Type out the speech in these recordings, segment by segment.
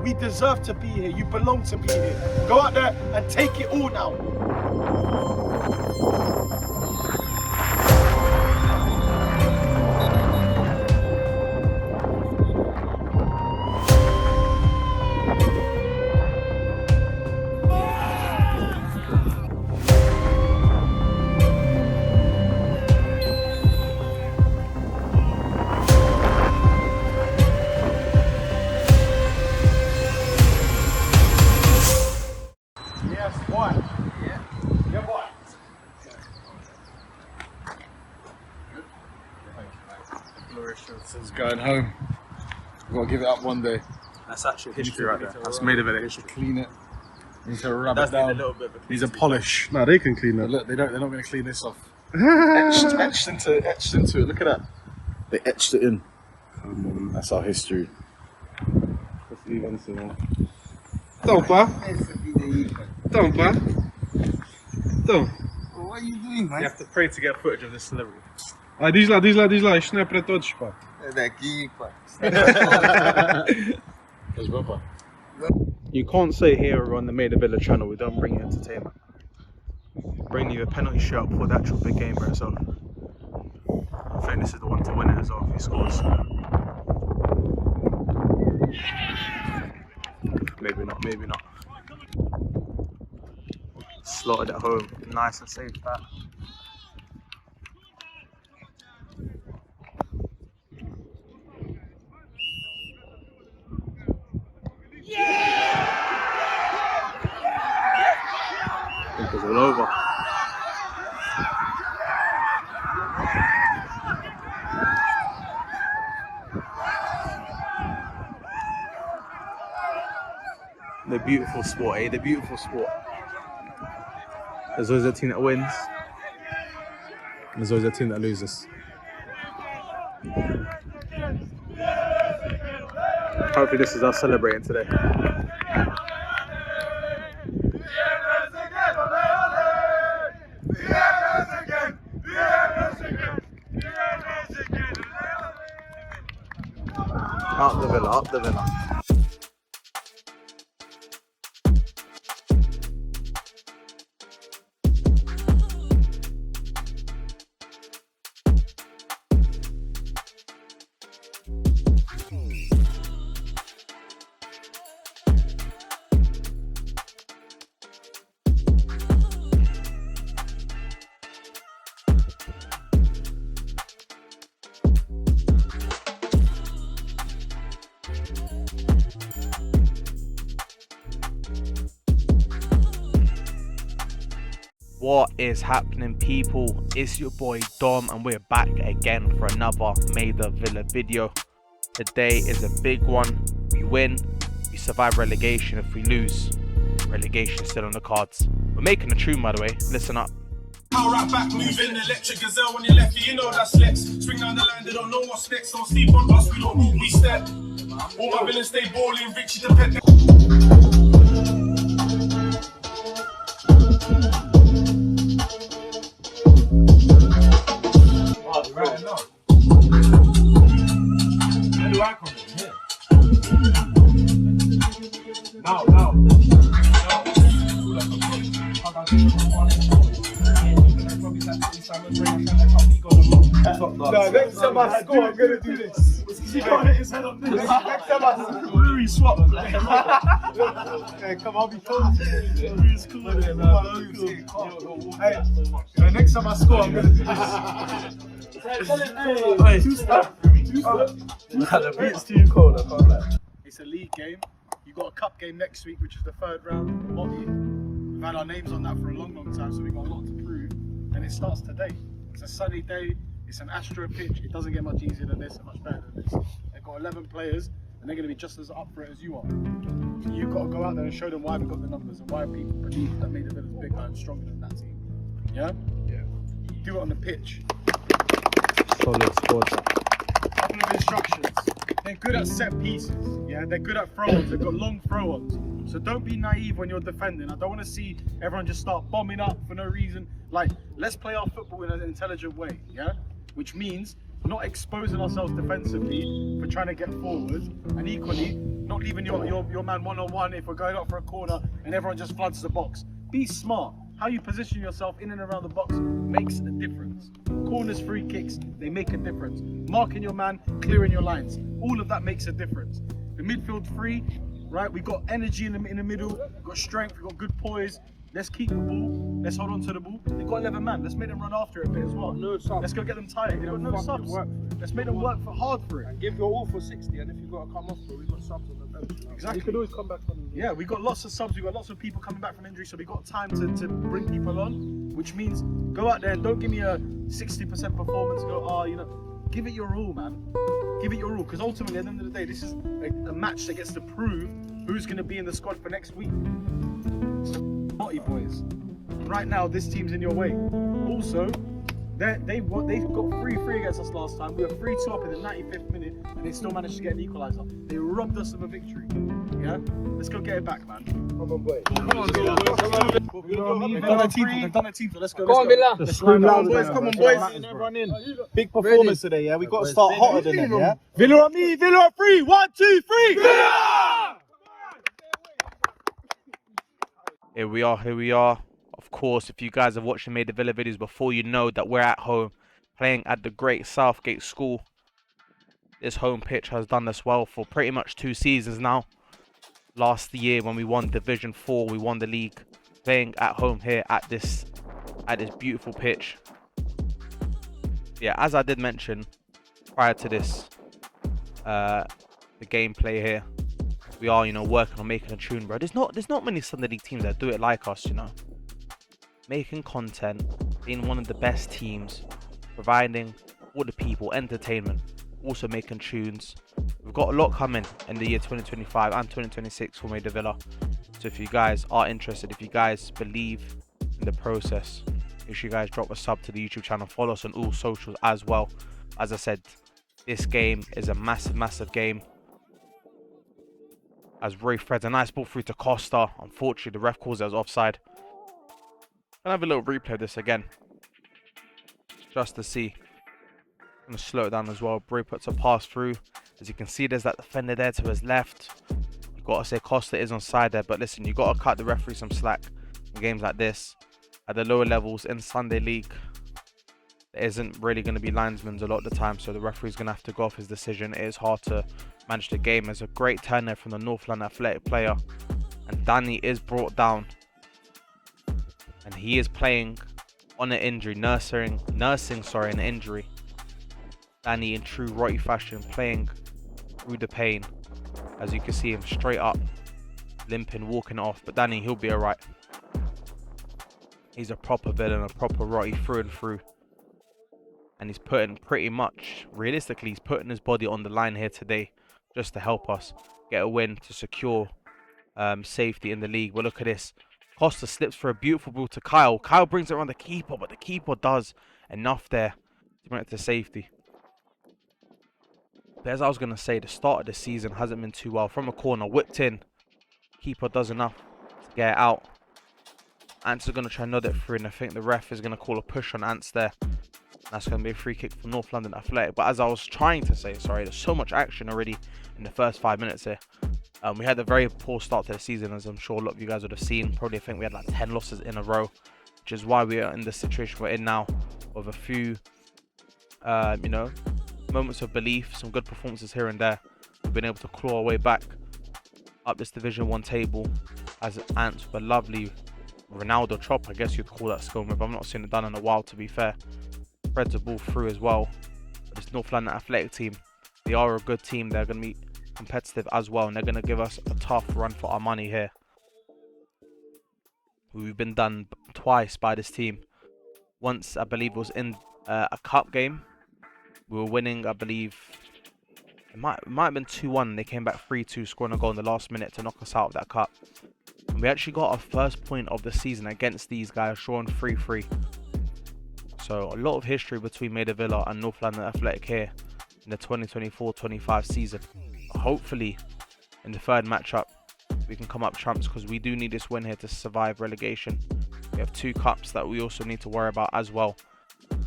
We deserve to be here. You belong to be here. Go out there and take it all now. It's going home. We've got to give it up one day. That's actually history right there. That's Maida They should clean it. Need to rub That's it down. a little bit of a Needs a polish. No, they can clean that. Look, they're not going to clean this off. etched into it. Look at that. They etched it in. That's our history. Don't, pa. Don't, pa. Don't. What are you doing, man? You have to pray to get footage of this celebrity. Ah, diz lá, isto não é para todos, pá. É daqui, pá. You can't say here on the Maida Villa channel we don't bring you entertainment. Bring you a penalty shot before the actual big game by itself. I think this is the one to win it as well if he scores. Maybe not, maybe not. Slotted at home, nice and safe that. I think it's all over. The beautiful sport, eh? The beautiful sport. There's always a team that wins, and there's always a team that loses. Hopefully this is us celebrating today. Up the Villa, up the Villa. What is happening, people? It's your boy Dom and we're back again for another Maida Villa video. Today is a big one. We win, we survive relegation. If we lose, relegation is still on the cards. We're making a tune, by the way. Listen up. Power right back, moving, electric gazelle on your left, you know that's Lex. Swing down the line, they don't know what's next. Don't sleep on us, we don't move, we step. All my villains stay balling, Richie the pet. Right now. Where do I come from? Here. Now. No, next time I score, I'm gonna do this. He can't hit his head on this. Next time I score, Rui swap. Hey, come on, be close. Rui's cool. Hey, next time I score, I'm gonna do this. Hey, two step. The beat's too cold, I can't lie. It's a league game. You got a cup game next week, which is the third round. We've had our names on that for a long time, so we've got a lot to prove. And it starts today. It's a sunny day. It's an Astro pitch. It doesn't get much easier than this and much better than this. They've got 11 players, and they're going to be just as up for it as you are. So you've got to go out there and show them why we've got the numbers and why people believe that Maida Villa is bigger and stronger than that team. Yeah? Yeah. Do it on the pitch. Solid squad. Couple of instructions. They're good at set pieces. Yeah, they're good at throw-ons. They've got long throw-ons. So don't be naive when you're defending. I don't want to see everyone just start bombing up for no reason. Like, let's play our football in an intelligent way. Yeah, which means not exposing ourselves defensively for trying to get forward, and equally not leaving your man one-on-one if we're going up for a corner and everyone just floods the box. Be smart. How you position yourself in and around the box makes a difference. Corners, free kicks, they make a difference. Marking your man, clearing your lines, all of that makes a difference. The midfield free, right? We've got energy in the middle, we've got strength, we've got good poise. Let's keep the ball. Let's hold on to the ball. They've got 11 man. Let's make them run after it a bit as well. No subs. Let's go get them tired. They've got no subs. Let's make them work hard for it. And give your all for 60, and if you've got to come off, bro, we've got subs on the bench. Exactly. You could always come back on. Yeah, we've got lots of subs. We've got lots of people coming back from injury, so we've got time to bring people on, which means go out there and don't give me a 60% performance. Go, give it your all, man. Give it your all, because ultimately, at the end of the day, this is a match that gets to prove who's going to be in the squad for next week. Naughty boys. Right now, this team's in your way. Also, they got 3-3 against us last time. We were 3-2 up in the 95th minute, and they still managed to get an equaliser. They robbed us of a victory. Yeah, let's go get it back, man. Come on, boy. Come on, They've done a team, so let's go. Go on, Villa. Let's scream loud, boys. Come on, boys. Everyone in. Big performance today, yeah? We've got to start hotter than them, yeah? Villa on me, Villa on 3. 1, 2, 3. Villa! Here we are. Of course, if you guys have watched the Maida Villa videos before, you know that we're at home playing at the great Southgate School. This home pitch has done us well for pretty much 2 seasons now. Last year when we won Division 4, we won the league playing at home here at this beautiful pitch. Yeah, as I did mention prior to this, the gameplay here, we are, working on making a tune, bro. There's not many Sunday League teams that do it like us, Making content, being one of the best teams, providing all the people entertainment, also making tunes. We've got a lot coming in the year 2025 and 2026 for Maida Villa. So if you guys are interested, if you guys believe in the process, make sure you guys drop a sub to the YouTube channel. Follow us on all socials as well. As I said, this game is a massive game. As Roy threads a nice ball through to Costa. Unfortunately, the ref calls it as offside. Gonna have a little replay of this again, just to see. I'm gonna slow it down as well. Bray puts a pass through. As you can see, there's that defender there to his left. You've got to say Costa is on side there, but listen, you've got to cut the referee some slack in games like this. At the lower levels in Sunday League, there isn't really going to be linesmen a lot of the time, so the referee's going to have to go off his decision. It is hard to manage the game. There's a great turn there from the North London Athletic player, and Danny is brought down. And he is playing on an injury, nursing an injury. Danny in true Roy fashion, playing through the pain. As you can see him straight up, limping, walking off. But Danny, he'll be alright. He's a proper villain, a proper Roy through and through. And he's putting realistically, he's putting his body on the line here today just to help us get a win to secure safety in the league. But look at this. Costa slips for a beautiful ball to Kyle. Kyle brings it around the keeper, but the keeper does enough there to bring it to safety. But as I was going to say, the start of the season hasn't been too well. From a corner, whipped in. Keeper does enough to get it out. Ants are going to try and nod it through, and I think the ref is going to call a push on Ants there. That's going to be a free kick for North London Athletic. But as I was trying to say, there's so much action already in the first 5 minutes here. We had a very poor start to the season, as I'm sure a lot of you guys would have seen. Probably I think we had like 10 losses in a row, which is why we are in the situation we're in now, with a few, moments of belief, some good performances here and there. We've been able to claw our way back up this Division 1 table as Ants with a lovely Ronaldo chop, I guess you'd call that skill move. I've not seen it done in a while, to be fair. Spreads the ball through as well. But this North London Athletic team, they are a good team. They're going to be competitive as well, and they're going to give us a tough run for our money here. We've been done twice by this team. Once, I believe, was in a cup game. We were winning, I believe, it might have been 2-1. They came back 3-2, scoring a goal in the last minute to knock us out of that cup. And we actually got our first point of the season against these guys, drawing 3-3. So a lot of history between Maida Villa and North London Athletic here in the 2024-25 season. Hopefully, in the third matchup, we can come up champs, because we do need this win here to survive relegation. We have 2 cups that we also need to worry about as well.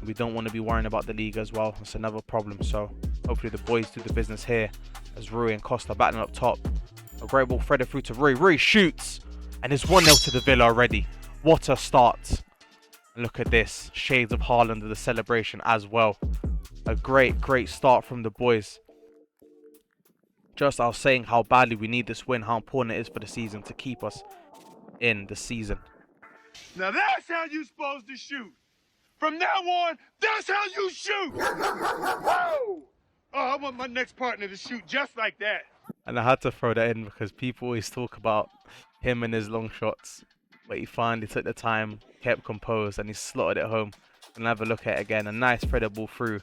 We don't want to be worrying about the league as well. That's another problem. So hopefully the boys do the business here, as Rui and Costa battling up top. A great ball threaded through to Rui. Rui shoots. And it's 1-0 to the Villa already. What a start. And look at this. Shades of Haaland with the celebration as well. A great start from the boys. Just I was saying how badly we need this win, how important it is for the season to keep us in the season. Now that's how you supposed to shoot. From now on, that's how you shoot. Whoa! Oh, I want my next partner to shoot just like that. And I had to throw that in because people always talk about him and his long shots. But he finally took the time, kept composed, and he slotted it home. And have a look at it again. A nice threaded ball through.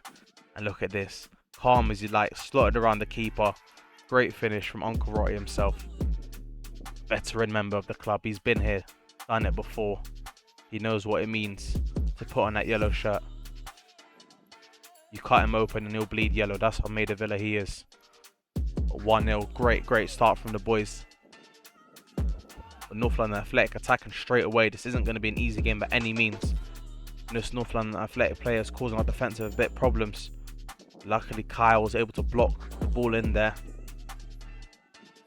And look at this. Calm as you like, slotted around the keeper. Great finish from Uncle Rotti himself. Veteran member of the club. He's been here, done it before. He knows what it means to put on that yellow shirt. You cut him open and he'll bleed yellow. That's how Maida Villa he is. 1-0. Great start from the boys. But North London Athletic attacking straight away. This isn't going to be an easy game by any means. This North London Athletic players causing our defensive a bit problems. Luckily Kyle was able to block the ball in there.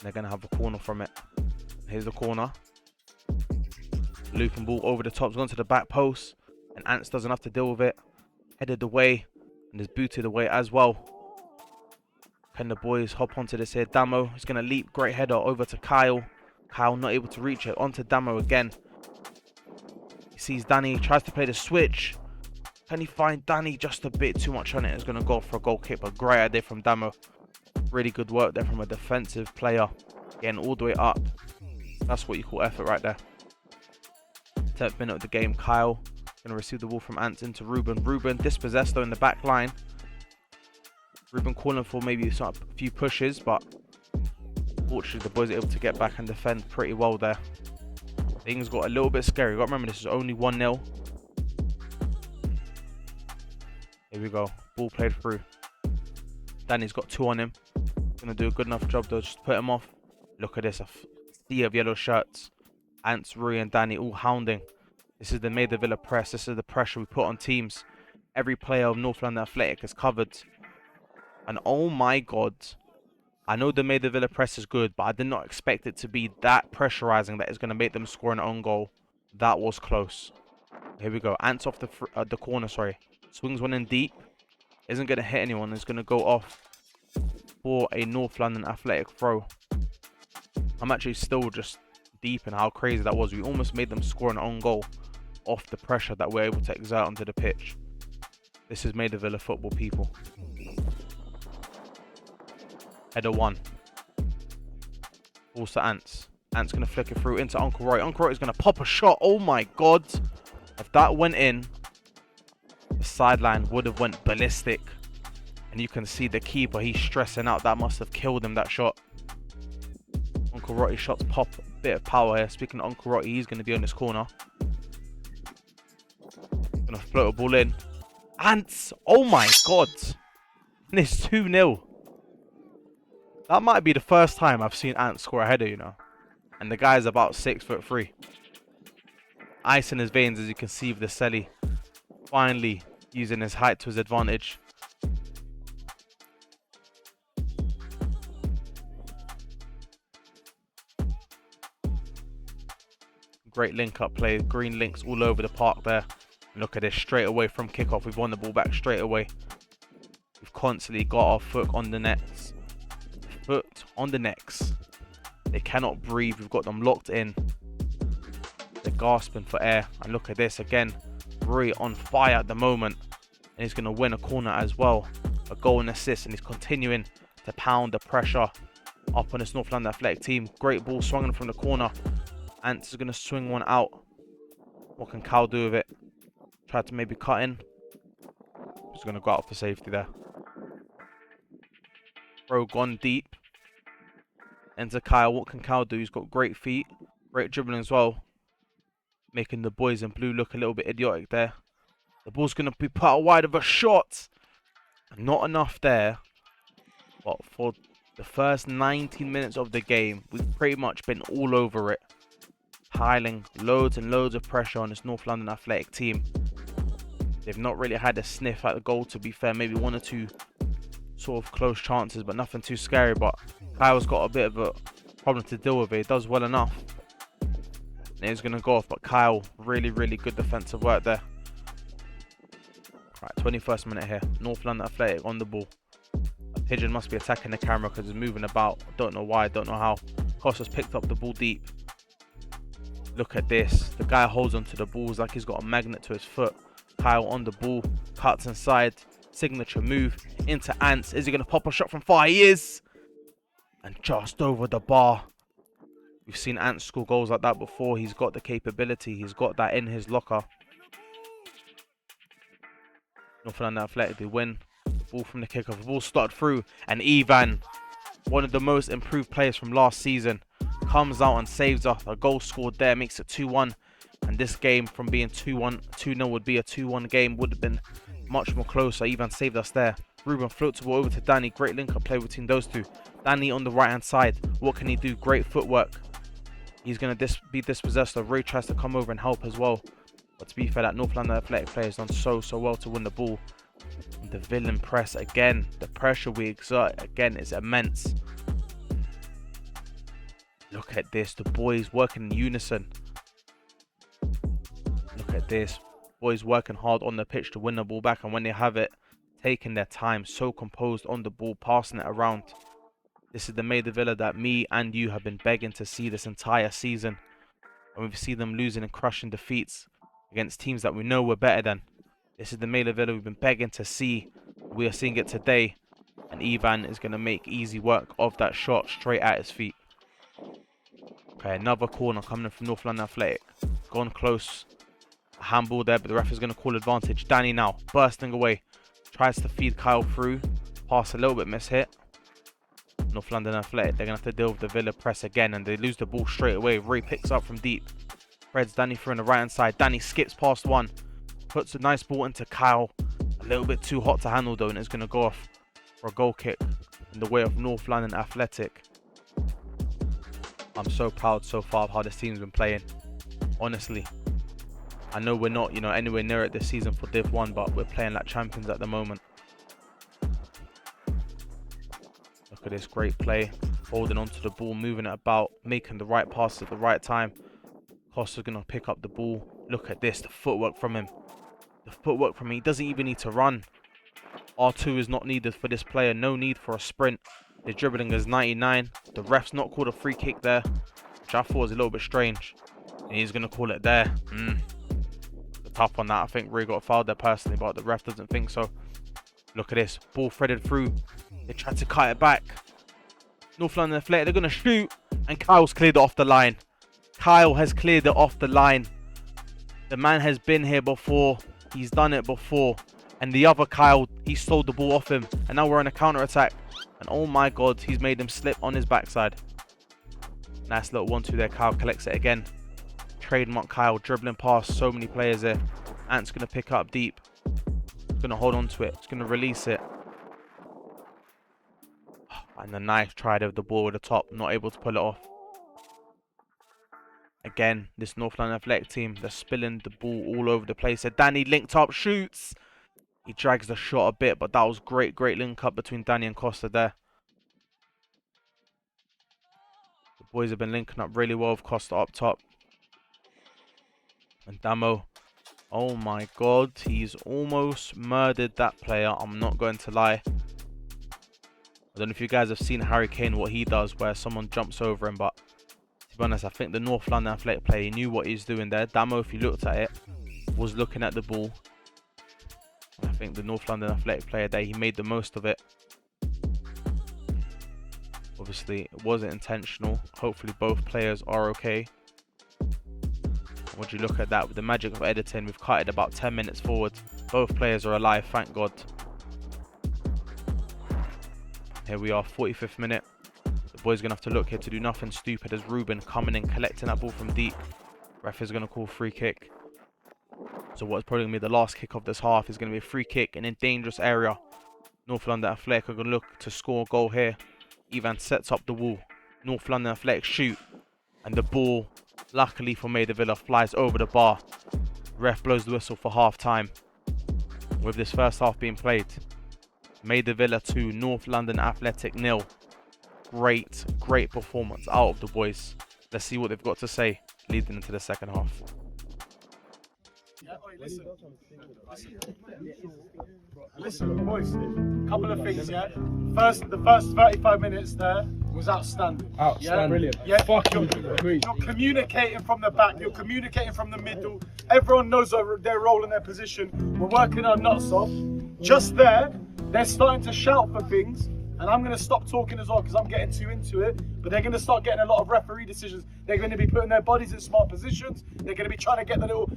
They're going to have a corner from it. Here's the corner. Looping ball over the top. It's gone to the back post. And Ants doesn't have to deal with it. Headed away. And is booted away as well. Can the boys hop onto this here? Damo is going to leap. Great header over to Kyle. Kyle not able to reach it. Onto Damo again. He sees Danny. Tries to play the switch. Can he find Danny? Just a bit too much on it. It's going to go for a goal kick. But great idea from Damo. Really good work there from a defensive player. Getting all the way up. That's what you call effort right there. 10th minute of the game. Kyle going to receive the ball from Ants into Ruben. Ruben dispossessed though in the back line. Ruben calling for maybe a few pushes, but fortunately the boys are able to get back and defend pretty well there. Things got a little bit scary. Got to remember this is only 1-0. Here we go. Ball played through. Danny's got 2 on him. Going to do a good enough job though, just to put him off. Look at this. A sea of yellow shirts. Ants, Rui and Danny all hounding. This is the Maida Villa press. This is the pressure we put on teams. Every player of North London Athletic is covered. And oh my god. I know the Maida Villa press is good, but I did not expect it to be that pressurizing that is going to make them score an own goal. That was close. Here we go. Ants off the corner, sorry. Swings one in deep. Isn't going to hit anyone. It's going to go off for a North London Athletic throw. I'm actually still just deep in how crazy that was. We almost made them score an own goal off the pressure that we're able to exert onto the pitch. This is Maida Villa football, people. Header 1. Balls to Ants. Ants going to flick it through into Uncle Roy. Uncle Roy is going to pop a shot. Oh my god. If that went in, the sideline would have went ballistic. And you can see the keeper, he's stressing out. That must have killed him, that shot. Uncle Rotti shots pop a bit of power here. Speaking of Uncle Rotti, he's going to be on this corner. Going to float a ball in. Ants! Oh my god. And it's 2-0. That might be the first time I've seen Ants score a header, you know. And the guy's about 6'3". Ice in his veins, as you can see with the Selly. Finally using his height to his advantage. Great link-up play. Green links all over the park there. Look at this, straight away from kickoff. We've won the ball back straight away. We've constantly got our foot on the nets. Foot on the necks. They cannot breathe. We've got them locked in. They're gasping for air. And look at this again. Rui on fire at the moment. And he's going to win a corner as well. A goal and assist. And he's continuing to pound the pressure up on this North London Athletic team. Great ball swung from the corner. Ants is going to swing one out. What can Cal do with it? Try to maybe cut in. He's going to go out for safety there. Throw gone deep. Enter Kyle. What can Cal do? He's got great feet. Great dribbling as well. Making the boys in blue look a little bit idiotic there. The ball's going to be put out wide of a shot. Not enough there. But for the first 19 minutes of the game, we've pretty much been all over it. Piling loads and loads of pressure on this North London Athletic team. They've not really had a sniff at the goal, to be fair. Maybe 1 or 2 sort of close chances, but nothing too scary. But Kyle's got a bit of a problem to deal with it. He does well enough. And he's going to go off, but Kyle, really, really good defensive work there. Right, 21st minute here. North London Athletic on the ball. Pigeon must be attacking the camera because he's moving about. Don't know why, don't know how. Costas picked up the ball deep. Look at this. The guy holds onto the balls like he's got a magnet to his foot. Kyle on the ball, cuts inside. Signature move into Ants. Is he going to pop a shot from far? He is! And just over the bar. We've seen Ants score goals like that before. He's got the capability. He's got that in his locker. North London Athletic, they win. The ball from the kickoff. The ball started through. And Ivan, one of the most improved players from last season, comes out and saves us. A goal scored there makes it 2-1. And this game from being 2-1, 2-0 would be a 2-1 game. Would have been much more closer. Ivan saved us there. Ruben floats the ball over to Danny. Great link-up play between those two. Danny on the right-hand side. What can he do? Great footwork. He's going to be dispossessed. So Ray tries to come over and help as well. But to be fair, that North London Athletic player has done so well to win the ball. And the villain press again. The pressure we exert again is immense. Look at this. The boys working in unison. Look at this. Boys working hard on the pitch to win the ball back. And when they have it, taking their time. So composed on the ball. Passing it around. This is the Maida Villa that me and you have been begging to see this entire season. And we've seen them losing and crushing defeats against teams that we know we're better than. This is the Maida Villa we've been begging to see. We are seeing it today. And Ivan is going to make easy work of that shot straight at his feet. Okay, another corner coming in from North London Athletic. Gone close. A handball there, but the ref is going to call advantage. Danny now, bursting away. Tries to feed Kyle through. Pass a little bit mishit. North London Athletic, they're going to have to deal with the Villa press again, and they lose the ball straight away. Ray picks up from deep. Threads Danny through on the right hand side. Danny skips past one. Puts a nice ball into Kyle. A little bit too hot to handle though, and it's going to go off for a goal kick in the way of North London Athletic. I'm so proud so far of how this team's been playing. Honestly. I know we're not, anywhere near it this season for Div 1, but we're playing like champions at the moment. Look at this great play. Holding onto the ball, moving it about, making the right passes at the right time. Costa's going to pick up the ball. Look at this, the footwork from him. The footwork from him. He doesn't even need to run. R2 is not needed for this player. No need for a sprint. The dribbling is 99. The ref's not called a free kick there, which I thought was a little bit strange. And he's going to call it there. The tough on that. I think Ray got fouled there personally, but the ref doesn't think so. Look at this. Ball threaded through. They tried to cut it back. North London Athletic, they're going to shoot. And Kyle's cleared it off the line. Kyle has cleared it off the line. The man has been here before. He's done it before. And the other Kyle, he stole the ball off him. And now we're on a counter-attack. And oh my God, he's made him slip on his backside. Nice little 1-2 there. Kyle collects it again. Trademark Kyle dribbling past so many players there. Ant's going to pick up deep. He's going to hold on to it. He's going to release it. And the knife tried over the ball at the top. Not able to pull it off. Again, this North London Athletic team, they're spilling the ball all over the place. So Danny linked up, shoots. He drags the shot a bit, but that was great link up between Danny and Costa there. The boys have been linking up really well with Costa up top. And Damo, oh my God, he's almost murdered that player. I'm not going to lie. I don't know if you guys have seen Harry Kane, what he does, where someone jumps over him, but to be honest, I think the North London Athletic player, he knew what he was doing there. Damo, if you looked at it, was looking at the ball. I think the North London Athletic player there, he made the most of it. Obviously, it wasn't intentional. Hopefully, both players are okay. Would you look at that? With the magic of editing, we've cut it about 10 minutes forward. Both players are alive, thank God. Here we are, 45th minute. The boys going to have to look here to do nothing stupid as Ruben coming in, collecting that ball from deep. Ref is going to call free kick. So what's probably going to be the last kick of this half is going to be a free kick in a dangerous area. North London Athletic are going to look to score a goal here. Ivan sets up the wall. North London Athletic shoot. And the ball, luckily for Maida Villa, flies over the bar. Ref blows the whistle for half time. With this first half being played, Maida Villa 2, North London Athletic 0. great performance out of the boys. Let's see what they've got to say leading into the second half. Yeah, listen, boys, couple of things, yeah? The first 35 minutes there was outstanding. Outstanding. Yeah? Brilliant. Yeah, Fucking agree. you're communicating from the back, you're communicating from the middle. Everyone knows their role and their position. We're working our nuts off. Just there, they're starting to shout for things. And I'm going to stop talking as well because I'm getting too into it. But they're going to start getting a lot of referee decisions. They're going to be putting their bodies in smart positions. They're going to be trying to get the little,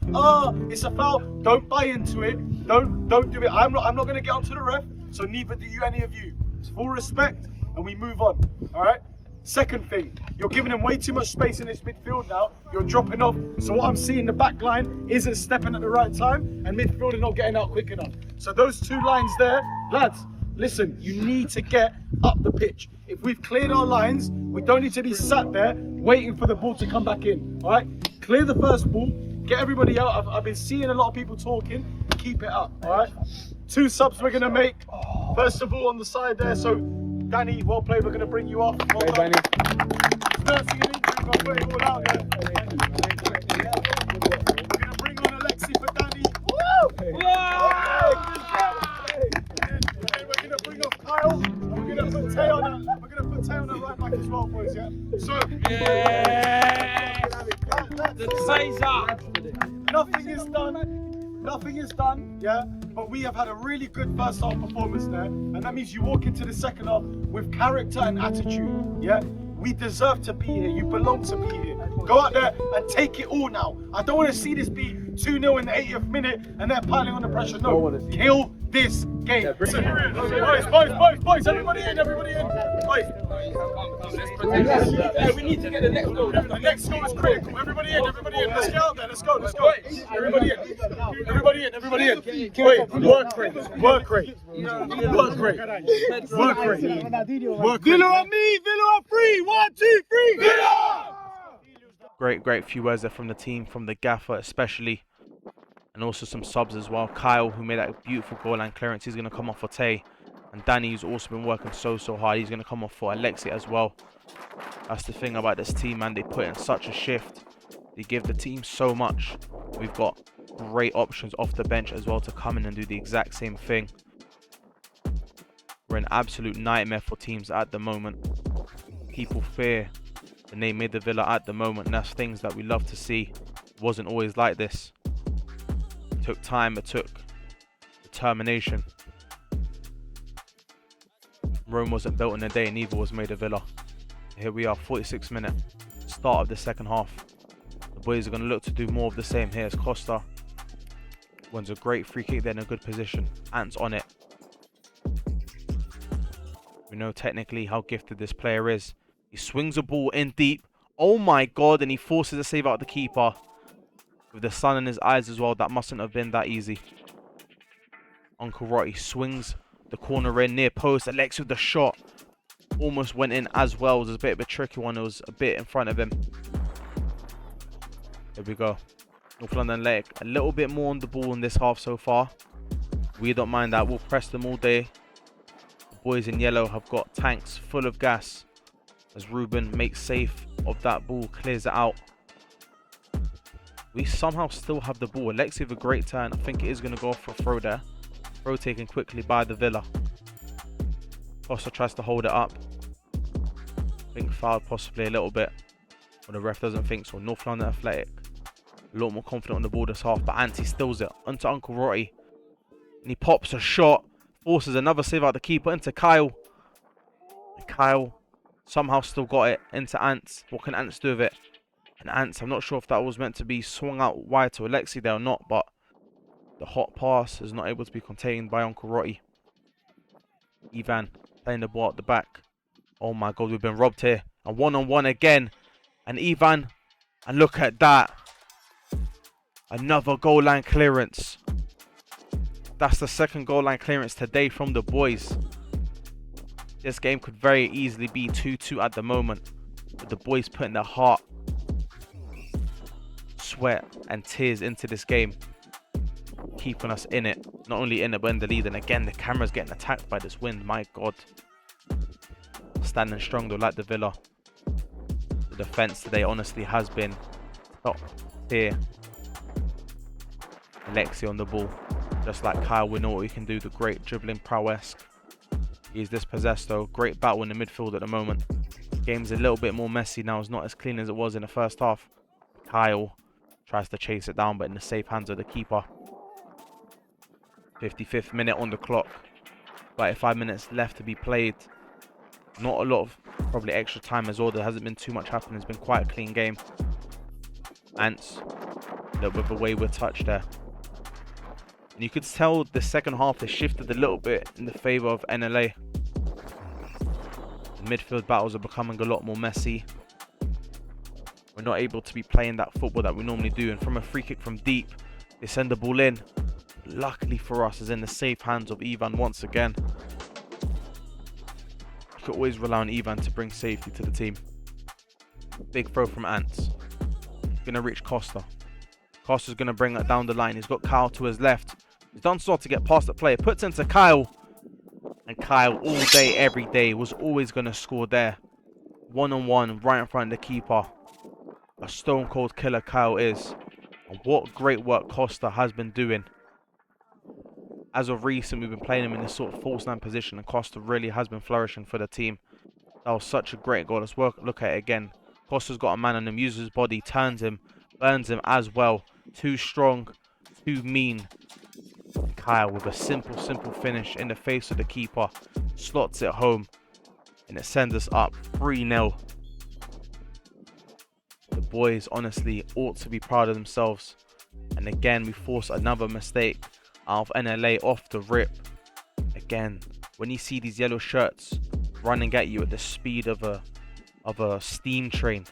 it's a foul. Don't buy into it. Don't do it. I'm not going to get onto the ref. So neither do you, any of you. It's full respect and we move on. All right? Second thing, you're giving them way too much space in this midfield now. You're dropping off. So what I'm seeing, the back line isn't stepping at the right time and midfield are not getting out quick enough. So those two lines there, lads, listen, you need to get up the pitch. If we've cleared our lines, we don't need to be sat there waiting for the ball to come back in. All right? Clear the first ball, get everybody out. I've been seeing a lot of people talking. Keep it up, all right? 2 subs we're going to make. First of all, on the side there. So, Danny, well played. We're going to bring you off. Well done. Nursing an injury, but put it all out there. We're going to bring on Alexi for Danny. Woo! We're going to bring off Kyle. We're going to put Tay on that. We're going to put Tay on that right back as well, boys. Yeah. So. Nothing is done. Nothing is done, yeah? But we have had a really good first half performance there. And that means you walk into the second half with character and attitude, yeah? We deserve to be here. You belong to be here. Go out there and take it all now. I don't want to see this be 2-0 in the 80th minute and they're piling on the pressure. No, kill this game. Yeah, boys, everybody in. Boys. We need to get the next goal. The next goal is critical. Everybody in. Let's get out there. Let's go. Everybody in. Wait, work rate. Villa on me, Villa on free. 1, 2, 3, Villa! Great few words there from the team, from the gaffer especially. And also some subs as well. Kyle, who made that beautiful goal line clearance, he's going to come off for Tay. And Danny, who's also been working so hard, he's going to come off for Alexi as well. That's the thing about this team, man. They put in such a shift. They give the team so much. We've got great options off the bench as well to come in and do the exact same thing. We're an absolute nightmare for teams at the moment. People fear the name Maida Villa at the moment, and that's things that we love to see. It wasn't always like this. It took time, it took determination. Rome wasn't built in a day, neither was Maida Villa. Here we are, 46th minute, start of the second half. The boys are going to look to do more of the same. Here's Costa. Wins a great free kick there in a good position. Ant's on it. We know technically how gifted this player is. He swings a ball in deep. Oh my god, and he forces a save out the keeper. With the sun in his eyes as well, that mustn't have been that easy. Uncle Rotti swings the corner in near post. Alexi with the shot. Almost went in as well. It was a bit of a tricky one. It was a bit in front of him. Here we go. North London Athletic a little bit more on the ball in this half so far. We don't mind that. We'll press them all day. The boys in yellow have got tanks full of gas. As Ruben makes safe of that ball, clears it out. We somehow still have the ball. Alexi with a great turn. I think it is going to go for a throw there. Throw taken quickly by the Villa. Costa tries to hold it up. I think fouled possibly a little bit. But the ref doesn't think so. North London Athletic. A lot more confident on the ball this half. But Anti steals it onto Uncle Rotti. And he pops a shot. Forces another save out the keeper into Kyle. And Kyle somehow still got it into Ants. What can Ants do with it? And Ants, I'm not sure if that was meant to be swung out wide to Alexi there or not. But the hot pass is not able to be contained by Uncle Rotti. Ivan playing the ball at the back. Oh my god, we've been robbed here. A one-on-one again. And Ivan. And look at that. Another goal line clearance. That's the second goal line clearance today from the boys. This game could very easily be 2-2 at the moment. But the boys putting their heart, sweat and tears into this game. Keeping us in it. Not only in it, but in the lead. And again, the camera's getting attacked by this wind. My god. standing strong though, like the Villa. The defence today honestly has been top tier. Alexi on the ball. Just like Kyle, we know what we can do. The great dribbling prowess. He's dispossessed though. Great battle in the midfield at the moment. Game's a little bit more messy now. It's not as clean as it was in the first half. Kyle tries to chase it down, but in the safe hands of the keeper. 55th minute on the clock. 35 minutes left to be played. Not a lot of probably extra time as well. There hasn't been too much happening. It's been quite a clean game. Ants, a little bit of a wayward touch there. And you could tell the second half has shifted a little bit in the favour of NLA. The midfield battles are becoming a lot more messy. We're not able to be playing that football that we normally do. And from a free kick from deep, they send the ball in. Luckily for us, is in the safe hands of Ivan once again. You can always rely on Ivan to bring safety to the team. Big throw from Ants. Going to reach Costa. Costa's going to bring it down the line. He's got Kyle to his left. He's done so to get past the player. Puts into Kyle. And Kyle, all day, every day, was always going to score there. One-on-one, right in front of the keeper. A stone cold killer Kyle is. And what great work Costa has been doing. As of recent, we've been playing him in this sort of false 9 position. And Costa really has been flourishing for the team. That was such a great goal. Let's look at it again. Costa's got a man on him, uses his body, turns him, burns him as well. Too strong, too mean. Kyle with a simple finish in the face of the keeper. Slots it home. And it sends us up 3-0. The boys honestly ought to be proud of themselves. And again, we force another mistake out of NLA off the rip. Again, when you see these yellow shirts running at you at the speed of a steam train,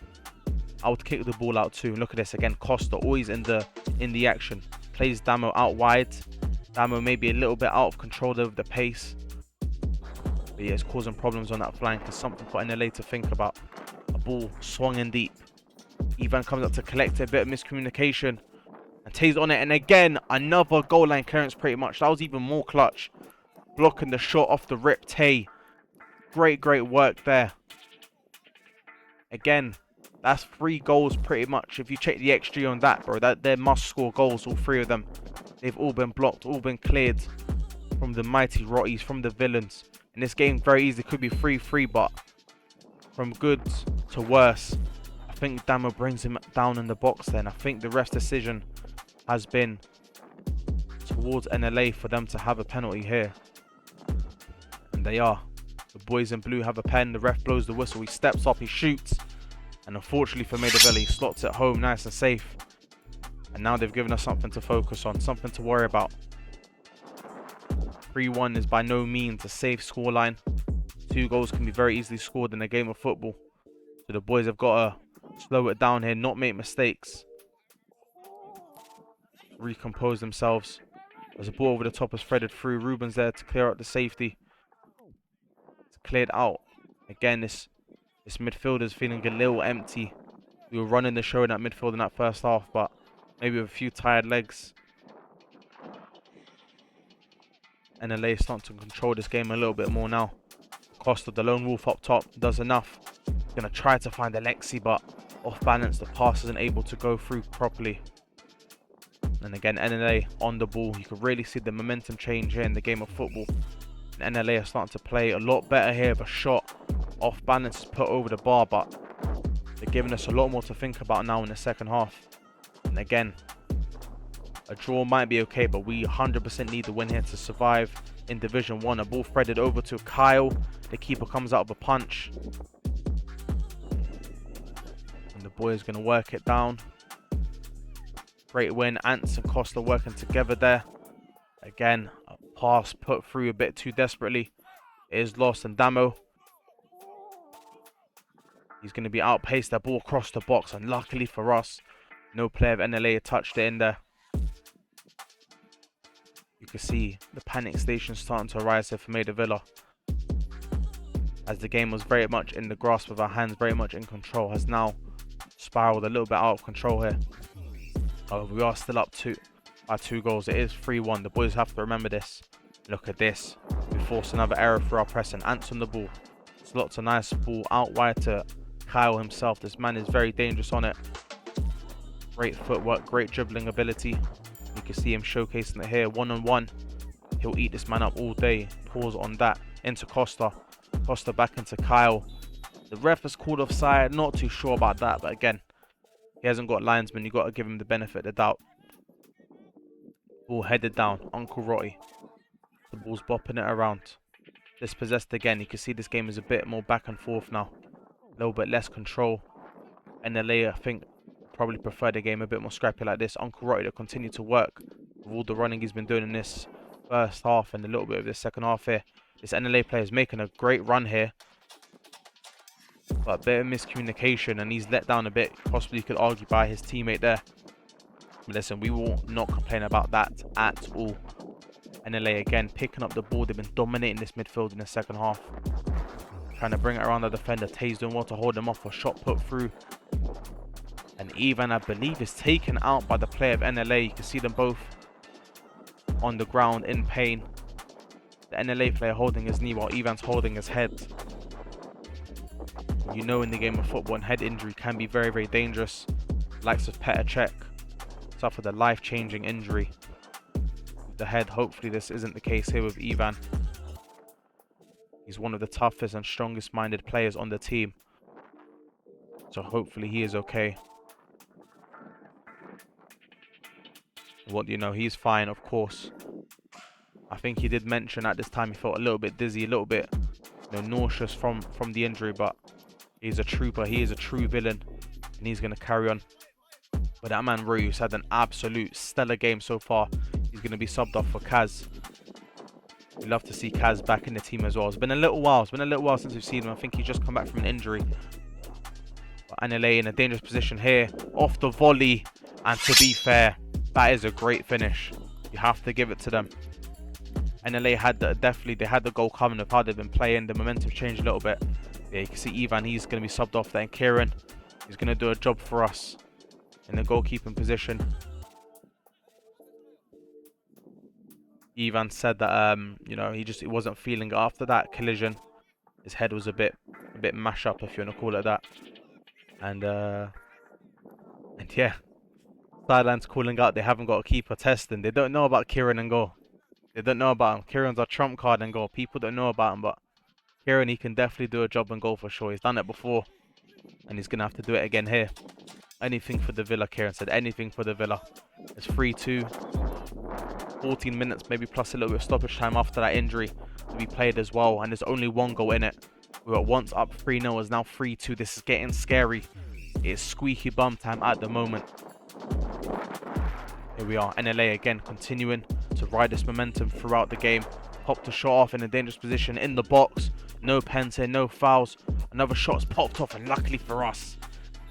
I would kick the ball out too. Look at this again. Costa always in the action. Plays Damo out wide. Damo maybe a little bit out of control over the pace. But yeah, it's causing problems on that flank. It's something for NLA to think about. A ball swung in deep. Ivan comes up to collect it. A bit of miscommunication. And Tay's on it. And again, another goal line clearance pretty much. That was even more clutch. Blocking the shot off the rip. Tay. Great work there. Again, that's 3 goals pretty much. If you check the XG on that, bro, they must score goals, all 3 of them. They've all been blocked, all been cleared from the mighty Rotties, from the villains. In this game, very easy, could be 3-3, but from good to worse, I think Damo brings him down in the box then. I think the ref's decision has been towards NLA for them to have a penalty here. And they are. The boys in blue have a pen, the ref blows the whistle, he steps up, he shoots. And unfortunately for Maida, he slots it home nice and safe. And now they've given us something to focus on, something to worry about. 3-1 is by no means a safe scoreline. 2 goals can be very easily scored in a game of football. So the boys have got to slow it down here, not make mistakes. Recompose themselves. As a ball over the top is threaded through. Ruben's there to clear out the safety. It's cleared out. Again, this midfield is feeling a little empty. We were running the show in that midfield in that first half, but maybe with a few tired legs. NLA is starting to control this game a little bit more now. Costa, the lone wolf up top, does enough. Going to try to find Alexi, but off balance, the pass isn't able to go through properly. And again, NLA on the ball. You can really see the momentum change here in the game of football. And NLA are starting to play a lot better here. The shot off balance is put over the bar, but they're giving us a lot more to think about now in the second half. And again, a draw might be okay, but we 100% need the win here to survive in Division 1. A ball threaded over to Kyle. The keeper comes out of a punch. And the boy is going to work it down. Great win. Ants and Costa working together there. Again, a pass put through a bit too desperately. It is lost, and Damo, he's going to be outpaced. That ball across the box, and luckily for us, no player of NLA touched it in there. You can see the panic station starting to arise here for Maida Villa. As the game was very much in the grasp of our hands, very much in control, has now spiraled a little bit out of control here. We are still up by 2 goals. It is 3-1. The boys have to remember this. Look at this. We force another error for our pressing. Ants on the ball. Slots a nice ball out wide to Kyle himself. This man is very dangerous on it. Great footwork, great dribbling ability. You can see him showcasing it here, one-on-one. He'll eat this man up all day. Pause on that. Into Costa. Costa back into Kyle. The ref has called offside. Not too sure about that, but again, he hasn't got linesman. You got to give him the benefit of the doubt. Ball headed down. Uncle Rotty. The ball's bopping it around. Dispossessed again. You can see this game is a bit more back and forth now. A little bit less control. NLA, I think, probably prefer the game a bit more scrappy like this. Uncle Rotty to continue to work with all the running he's been doing in this first half and a little bit of this second half here. This NLA player is making a great run here. But a bit of miscommunication and he's let down a bit. Possibly you could argue by his teammate there. But listen, we will not complain about that at all. NLA again picking up the ball. They've been dominating this midfield in the second half. Trying to bring it around the defender. Taze doing well to hold him off. A shot put through. And Ivan, I believe, is taken out by the player of NLA. You can see them both on the ground in pain. The NLA player holding his knee while Ivan's holding his head. You know in the game of football, and head injury can be very, very dangerous. Likes of Petr Cech suffered a life-changing injury with the head. Hopefully this isn't the case here with Ivan. He's one of the toughest and strongest minded players on the team. So hopefully he is okay. What do you know? He's fine, of course. I think he did mention at this time he felt a little bit dizzy, a little bit nauseous from the injury, but he's a trooper. He is a true villain, and he's going to carry on. But that man Roy's had an absolute stellar game so far. He's going to be subbed off for Kaz. We'd love to see Kaz back in the team as well. It's been a little while. It's been a little while since we've seen him. I think he's just come back from an injury. But NLA in a dangerous position here. Off the volley. And to be fair, that is a great finish. You have to give it to them. NLA had they had the goal coming of how they've been playing. The momentum changed a little bit. Yeah, you can see Ivan, he's going to be subbed off there. And Kieran, he's going to do a job for us in the goalkeeping position. Ivan said that he wasn't feeling it after that collision. His head was a bit mash up, if you want to call it that. And yeah, sidelines calling out they haven't got a keeper testing. They don't know about Kieran and goal. They don't know about him. Kieran's our trump card and goal. People don't know about him, but Kieran, he can definitely do a job and goal for sure. He's done it before, and he's gonna have to do it again here. Anything for the Villa, Kieran said. Anything for the Villa. It's 3-2. 14 minutes, maybe plus a little bit of stoppage time after that injury to be played as well, and there's only one goal in it. We were once up 3-0, it's now 3-2. This is getting scary. It's squeaky bum time at the moment. Here we are. NLA again continuing to ride this momentum throughout the game. Popped a shot off in a dangerous position in the box. No pens here, no fouls. Another shot's popped off, and luckily for us,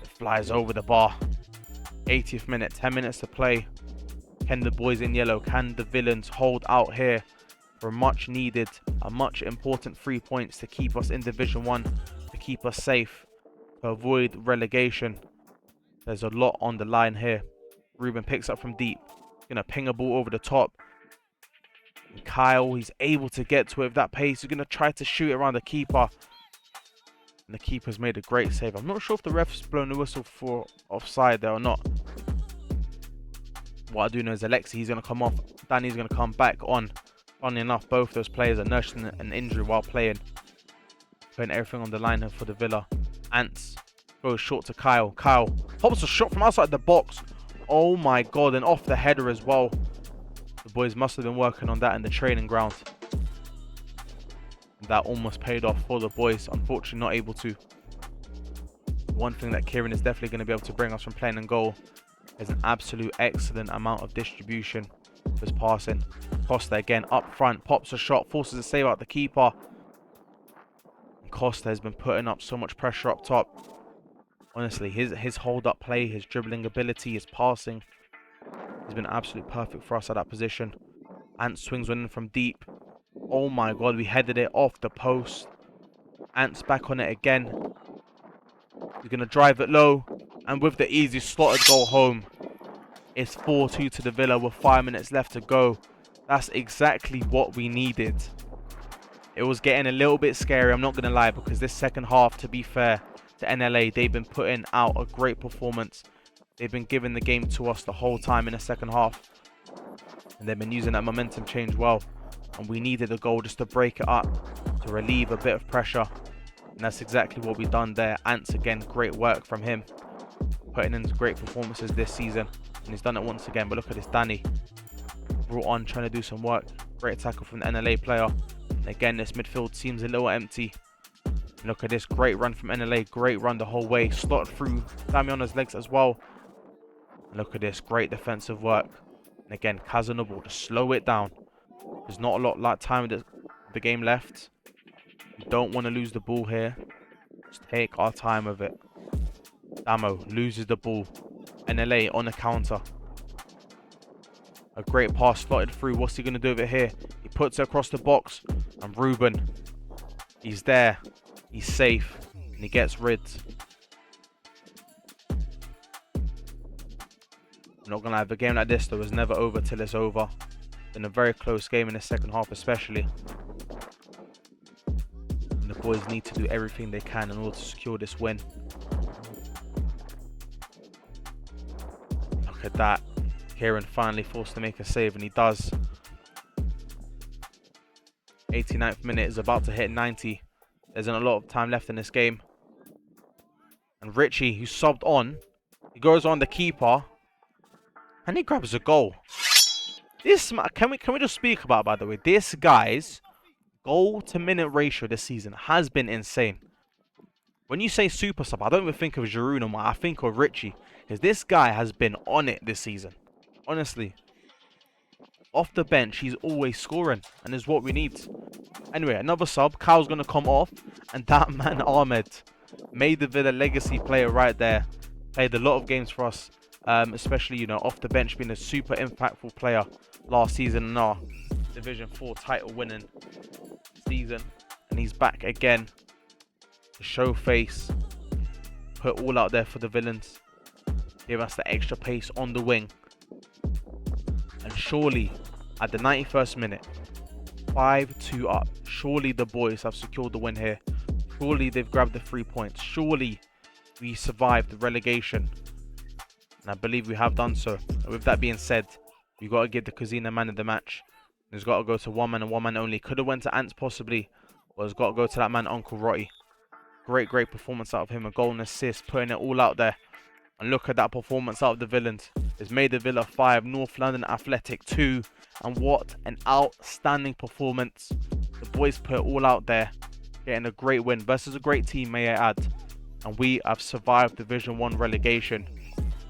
it flies over the bar. 80th minute, 10 minutes to play. Can the boys in yellow, can the villains hold out here for a much needed, a much important 3 points to keep us in Division 1, to keep us safe, to avoid relegation? There's a lot on the line here. Ruben picks up from deep. Gonna ping a ball over the top. And Kyle, he's able to get to it with that pace. He's gonna try to shoot it around the keeper. And the keeper's made a great save. I'm not sure if the ref's blown the whistle for offside there or not. What I do know is Alexi, he's going to come off. Danny's going to come back on. Funny enough, both those players are nursing an injury while playing. Putting everything on the line here for the Villa. Ants goes short to Kyle. Kyle pops a shot from outside the box. Oh my god, and off the header as well. The boys must have been working on that in the training ground. That almost paid off for the boys. Unfortunately, not able to. One thing that Kieran is definitely going to be able to bring us from playing in goal is an absolute excellent amount of distribution of his passing. Costa again up front, pops a shot, forces a save out the keeper. And Costa has been putting up so much pressure up top. Honestly, his hold-up play, his dribbling ability, his passing, has been absolutely perfect for us at that position. Ant swings one in from deep. Oh my god, we headed it off the post. Ant's back on it again. He's going to drive it low. And with the easy slotted goal home, it's 4-2 to the Villa with 5 minutes left to go. That's exactly what we needed. It was getting a little bit scary, I'm not going to lie, because this second half, to be fair to NLA, they've been putting out a great performance. They've been giving the game to us the whole time in the second half. And they've been using that momentum change well. And we needed a goal just to break it up, to relieve a bit of pressure. And that's exactly what we've done there. Ants, again, great work from him. Putting in great performances this season. And he's done it once again. But look at this, Danny. Brought on, trying to do some work. Great tackle from the NLA player. And again, this midfield seems a little empty. And look at this, great run from NLA. Great run the whole way. Slotted through Damiona's legs as well. And look at this, great defensive work. And again, Kazanobel to slow it down. There's not a lot like time of the game left. We don't want to lose the ball here. Just take our time with it. Damo loses the ball. NLA on the counter. A great pass slotted through. What's he going to do with it here? He puts it across the box. And Ruben, he's there. He's safe. And he gets rid. I'm not going to lie. A game like this, though, is never over till it's over. Been a very close game in the second half, especially. And the boys need to do everything they can in order to secure this win. Look at that. Kieran finally forced to make a save, and he does. 89th minute is about to hit 90. There's not a lot of time left in this game. And Richie, who subbed on, he goes on the keeper, and he grabs a goal. This, can we just speak about, by the way, this guy's goal to minute ratio this season has been insane. When you say super sub, I don't even think of Giroud anymore. I think of Richie, because this guy has been on it this season. Honestly, off the bench, he's always scoring, and is what we need. Anyway, another sub. Kyle's going to come off, and that man, Ahmed, Maida legacy player right there. Played a lot of games for us, especially, you know, off the bench, being a super impactful player last season in our Division 4 title winning season. And he's back again to show face, put all out there for the villains, give us the extra pace on the wing. And surely, at the 91st minute, 5-2 up. Surely the boys have secured the win here. Surely they've grabbed the 3 points. Surely we survived the relegation. And I believe we have done so. And with that being said, we've got to give the Casino man of the match. He's got to go to one man and one man only. Could have went to Ants possibly. But has got to go to that man, Uncle Rotty. Great performance out of him. A goal and assist, putting it all out there. And look at that performance out of the villains. It's Maida Villa 5, North London Athletic 2. And what an outstanding performance. The boys put it all out there. Getting a great win versus a great team, may I add. And we have survived Division 1 relegation.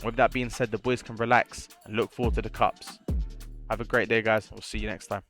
With that being said, the boys can relax and look forward to the cups. Have a great day, guys. We'll see you next time.